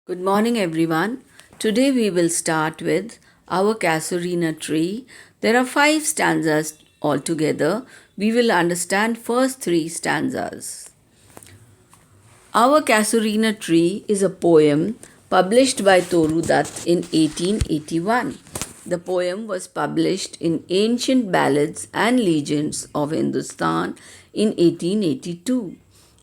Good morning, everyone. Today we will start with Our Casuarina Tree. There are 5 stanzas altogether. We will understand first 3 stanzas. Our Casuarina Tree is a poem published by Toru Dutt in 1881. The poem was published in Ancient Ballads and Legends of Hindustan in 1882.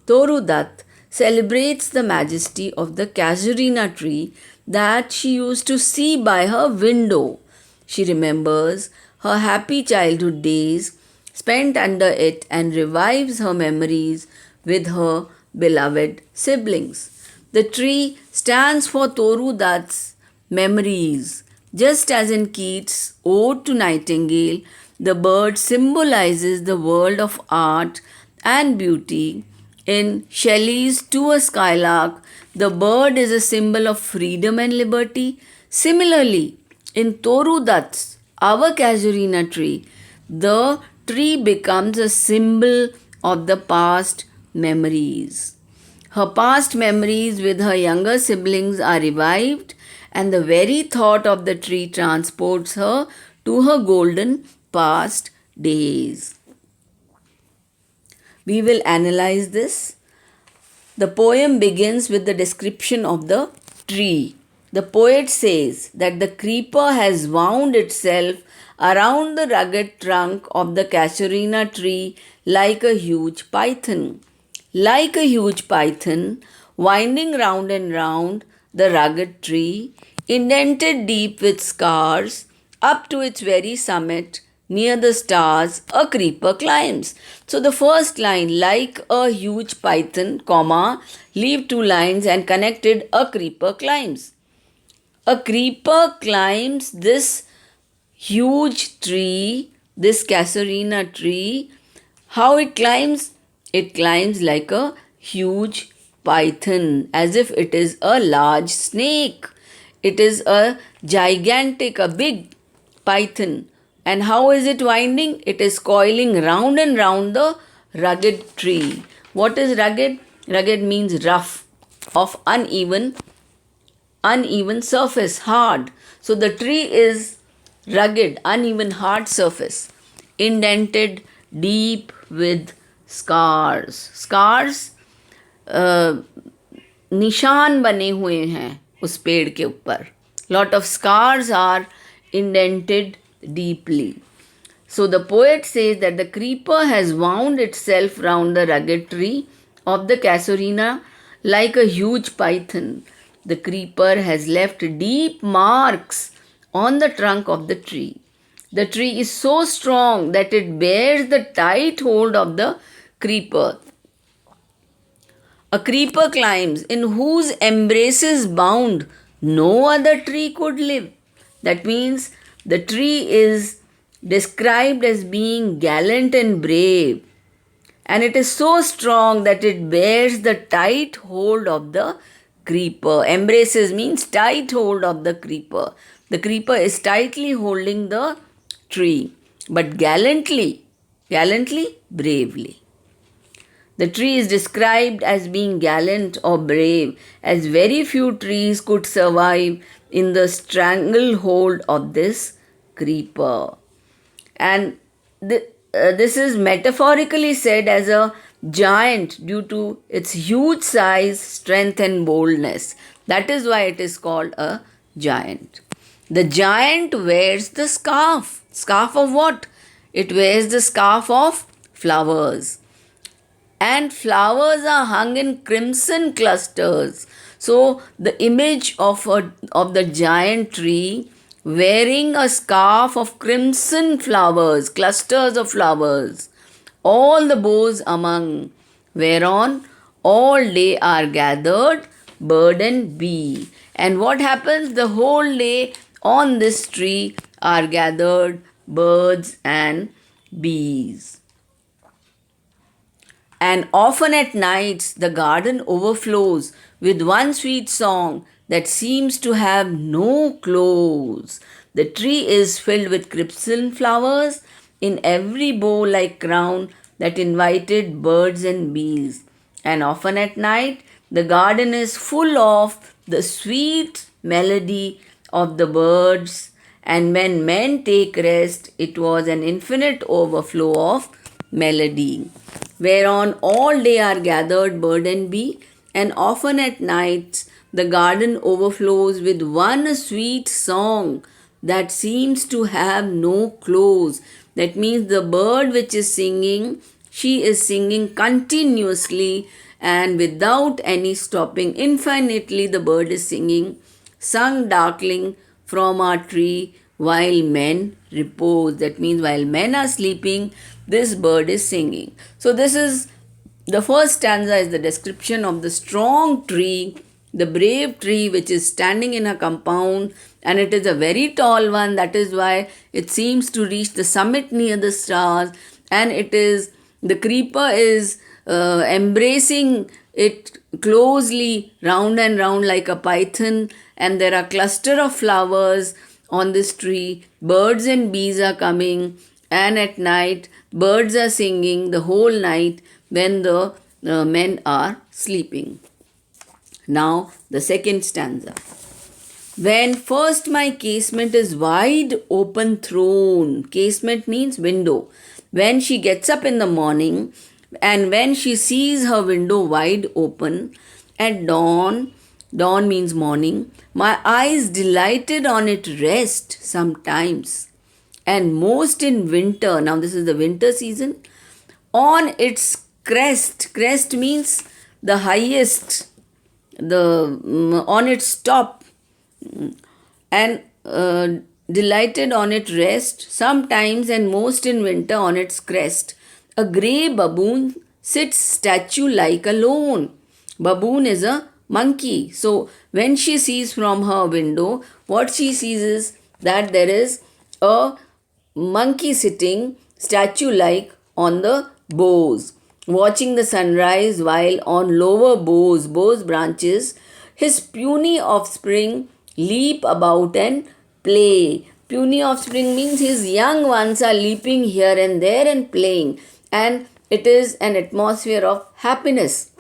Toru Dutt celebrates the majesty of the casuarina tree that she used to see by her window. She remembers her happy childhood days spent under it and revives her memories with her beloved siblings. The tree stands for Toru Dutt's memories. Just as in Keats' Ode to Nightingale, the bird symbolizes the world of art and beauty. In Shelley's To a Skylark, the bird is a symbol of freedom and liberty. Similarly, in Toru Dutt's Our Casuarina Tree, the tree becomes a symbol of the past memories. Her past memories with her younger siblings are revived, and the very thought of the tree transports her to her golden past days. We will analyze this. The poem begins with the description of the tree. The poet says that the creeper has wound itself around the rugged trunk of the casuarina tree like a huge python. Like a huge python, winding round and round the rugged tree, indented deep with scars, up to its very summit, near the stars, a creeper climbs. So the first line, like a huge python, comma, leave 2 lines and connected, a creeper climbs. A creeper climbs this huge tree, this casuarina tree. How it climbs? It climbs like a huge python, as if it is a large snake. It is a gigantic, a big python. And how is it winding? It is coiling round and round the rugged tree. What is rugged? Rugged means rough, of uneven surface, hard. So the tree is rugged, uneven, hard surface, indented deep with scars. Scars निशान बने हुए हैं उस पेड़ के ऊपर. Lot of scars are indented deeply. So the poet says that the creeper has wound itself round the rugged tree of the casuarina like a huge python. The creeper has left deep marks on the trunk of the tree. The tree is so strong that it bears the tight hold of the creeper. A creeper climbs, in whose embraces bound no other tree could live. That means the tree is described as being gallant and brave, and it is so strong that it bears the tight hold of the creeper. Embraces means tight hold of the creeper. The creeper is tightly holding the tree, but gallantly, bravely. The tree is described as being gallant or brave, as very few trees could survive in the stranglehold of this creeper. And this is metaphorically said as a giant due to its huge size, strength, and boldness. That is why it is called a giant. The giant wears the scarf. Scarf of what? It wears the scarf of flowers. And flowers are hung in crimson clusters. So the image of the giant tree wearing a scarf of crimson flowers, clusters of flowers, all the boughs among, whereon all day are gathered bird and bee. And what happens? The whole day on this tree are gathered birds and bees. And often at nights the garden overflows with one sweet song that seems to have no close. The tree is filled with crimson flowers in every bow-like crown that invited birds and bees. And often at night the garden is full of the sweet melody of the birds, and when men take rest, it was an infinite overflow of melody, whereon all day are gathered bird and bee, and often at nights the garden overflows with one sweet song that seems to have no close. That means the bird which is singing, she is singing continuously and without any stopping. Infinitely the bird is singing, sung darkling from our tree while men repose. That means while men are sleeping, this bird is singing. So this is the first stanza is the description of the strong tree, the brave tree which is standing in a compound, and it is a very tall one. That is why it seems to reach the summit near the stars, and it is the creeper is embracing it closely round and round like a python, and there are cluster of flowers on this tree. Birds and bees are coming, and at night birds are singing the whole night when the men are sleeping. Now the second stanza. When first my casement is wide open thrown. Casement means window. When she gets up in the morning and when she sees her window wide open at dawn, dawn means morning, my eyes delighted on it rest sometimes, and most in winter. Now this is the winter season. On its crest, crest means the highest, on its top, and delighted on it rest sometimes and most in winter on its crest. A grey baboon sits statue like alone. Baboon is a monkey. So when she sees from her window, what she sees is that there is a monkey sitting statue like on the boughs, watching the sunrise while on lower boughs branches, his puny offspring leap about and play. Puny offspring means his young ones are leaping here and there and playing, and it is an atmosphere of happiness,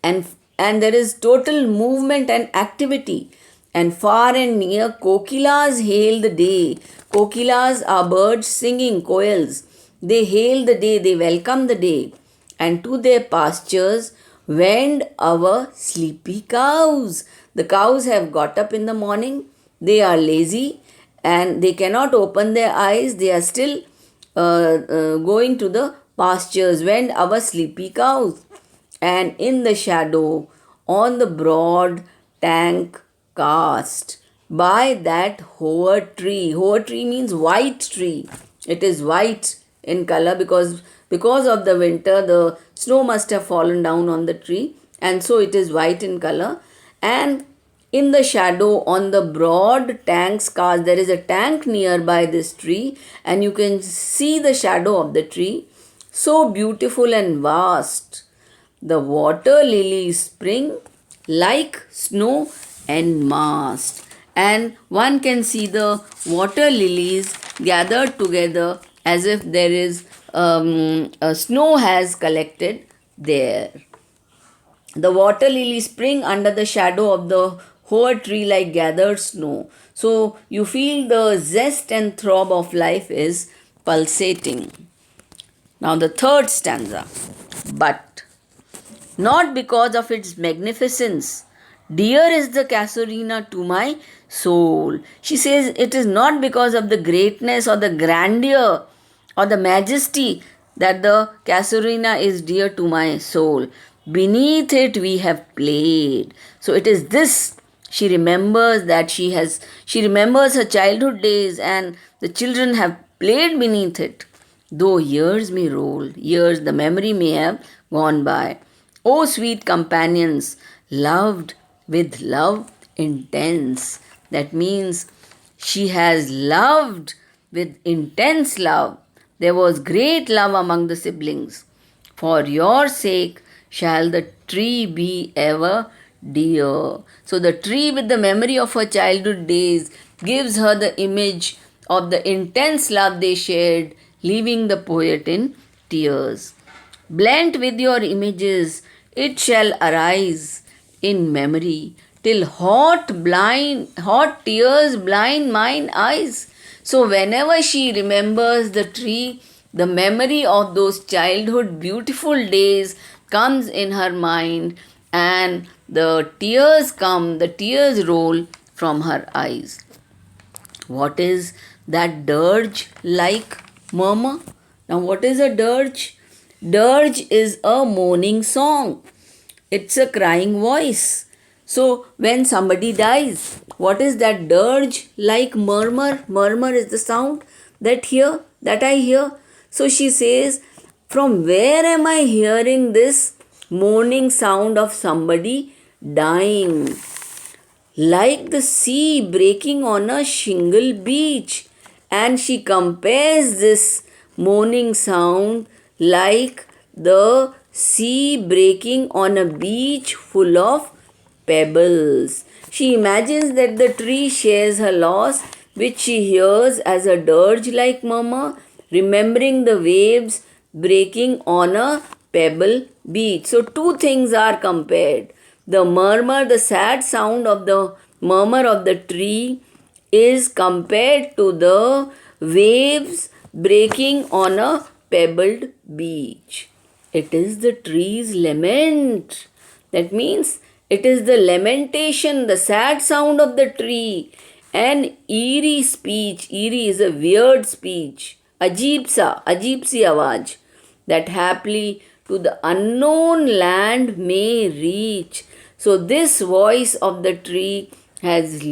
and there is total movement and activity. And far and near kokilas hail the day. Kokilas are birds singing, koels. They hail the day, they welcome the day. And to their pastures wend our sleepy cows. The cows have got up in the morning. They are lazy and they cannot open their eyes. They are still going to the pastures. Wend our sleepy cows. And in the shadow, on the broad tank cast, by that hoar tree. Hoar tree means white tree. It is white in color because of the winter the snow must have fallen down on the tree, and so it is white in color. And in the shadow on the broad tank's cast, there is a tank nearby this tree, and you can see the shadow of the tree, so beautiful and vast. The water lilies spring like snow enmassed, and one can see the water lilies gathered together as if there is snow has collected there. The water lilies spring under the shadow of the hoar tree like gathered snow. So you feel the zest and throb of life is pulsating. Now the third stanza. But not because of its magnificence, dear is the casuarina to my soul. She says it is not because of the greatness or the grandeur or the majesty that the casuarina is dear to my soul. Beneath it we have played. So it is this. She remembers that she remembers her childhood days, and the children have played beneath it. Though years may roll, years the memory may have gone by. O sweet companions, loved with love intense. That means she has loved with intense love. There was great love among the siblings. For your sake shall the tree be ever dear. So the tree, with the memory of her childhood days, gives her the image of the intense love they shared, leaving the poet in tears. Blent with your images, it shall arise in memory till hot tears blind mine eyes. So whenever she remembers the tree, the memory of those childhood beautiful days comes in her mind, and the tears roll from her eyes. What is that dirge like murmur? Now, what is a dirge? Dirge is a moaning song. It's a crying voice. So, when somebody dies, what is that dirge like murmur? Murmur is the sound that I hear. So she says, from where am I hearing this moaning sound of somebody dying? Like the sea breaking on a shingle beach. And she compares this moaning sound like the sea breaking on a beach full of pebbles. She imagines that the tree shares her loss, which she hears as a dirge like murmur, remembering the waves breaking on a pebble beach. So, two things are compared. The murmur, the sad sound of the murmur of the tree, is compared to the waves breaking on a pebbled beach. It is the tree's lament. That means it is the lamentation, the sad sound of the tree. An eerie speech. Eerie is a weird speech. Ajeeb si awaj. That happily to the unknown land may reach. So this voice of the tree has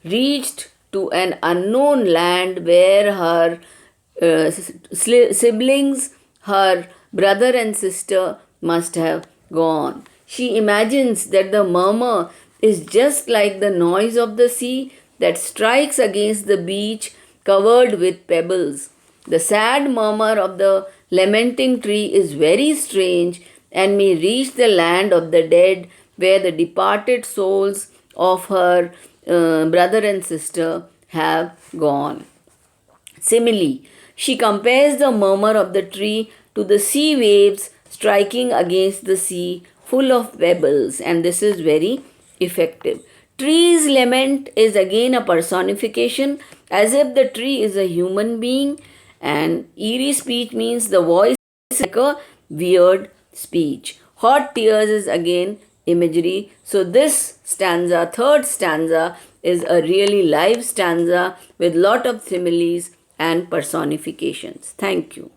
reached to an unknown land where her siblings, her brother and sister must have gone. She imagines that the murmur is just like the noise of the sea that strikes against the beach covered with pebbles. The sad murmur of the lamenting tree is very strange and may reach the land of the dead where the departed souls of her brother and sister have gone. Similarly, she compares the murmur of the tree to the sea waves striking against the sea full of pebbles, and this is very effective. Tree's lament is again a personification as if the tree is a human being, and eerie speech means the voice is like a weird speech. Hot tears is again imagery. So this stanza, third stanza, is a really live stanza with lot of similes and personifications. Thank you.